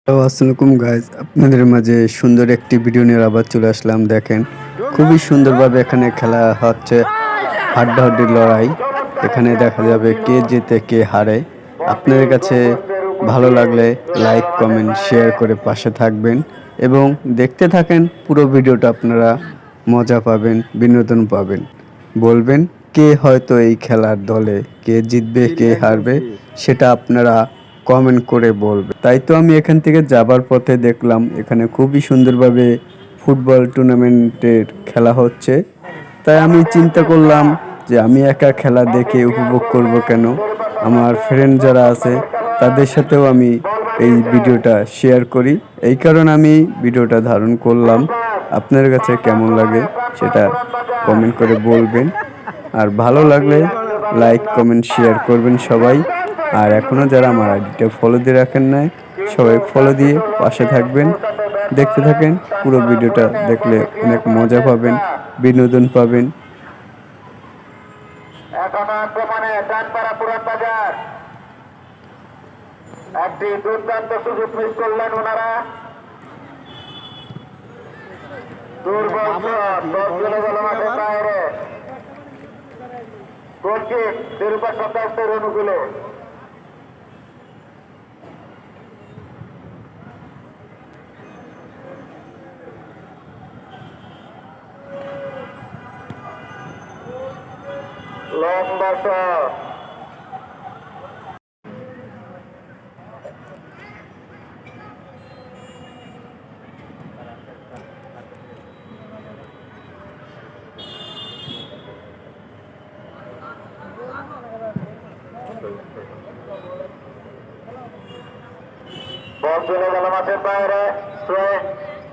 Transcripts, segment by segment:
Hello, আসসালামু guys, আপনাদের মাঝে সুন্দর একটি ভিডিও নিয়ে আবার চলে আসলাম। দেখেন, খুবই সুন্দরভাবে এখানে খেলা হচ্ছে, হাড্ডাহাড্ডি লড়াই। এখানে দেখা যাবে কে জেতে কে হারে। আপনাদের কাছে ভালো লাগলে লাইক কমেন্ট শেয়ার করে পাশে থাকবেন এবং দেখতে থাকেন পুরো ভিডিওটা। আপনারা মজা পাবেন, বিনোদন পাবেন। বলবেন কে হয়তো এই খেলার দলে, কে জিতবে কে হারবে সেটা আপনারা কমেন্ট করে বলবে। তাই তো আমি এখান থেকে যাবার পথে দেখলাম এখানে খুবই সুন্দরভাবে ফুটবল টুর্নামেন্টের খেলা হচ্ছে। তাই আমি চিন্তা করলাম যে আমি একা খেলা দেখে উপভোগ করব কেন, আমার ফ্রেন্ড যারা আছে তাদের সাথেও আমি এই ভিডিওটা শেয়ার করি। এই কারণে আমি ভিডিওটা ধারণ করলাম। আপনার কাছে কেমন লাগে সেটা কমেন্ট করে বলবেন। আর ভালো লাগলে লাইক কমেন্ট শেয়ার করবেন সবাই। আর এখনও যারা আমার আইডিটা ফলো দিয়ে রাখেন নাই, সবাই ফলো দিয়ে পাশে থাকবেন। দেখতে থাকেন, পুরো ভিডিওটা দেখলে অনেক মজা পাবেন, বিনোদন পাবেন। এখন বর্তমানে ডানপাড়া পুরান বাজার একটি দুর্দান্ত সুযোগ মিস করলেন ওনারা। দুর্বল দল চলে গেল মাঠের বাইরে। গোলকিক নিরূপা সত্যাস্তের অনুকূলে। লম্বা শট। বল চলে গেল মাঠের বাইরে।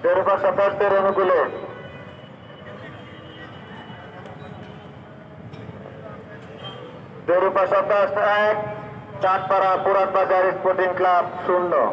নিরূপা সত্যাস্তের অনুকূলে। নিরূপা সত্যাস্ত 1, চাঁদপাড়া পুরান বাজার স্পোর্টিং ক্লাব 0।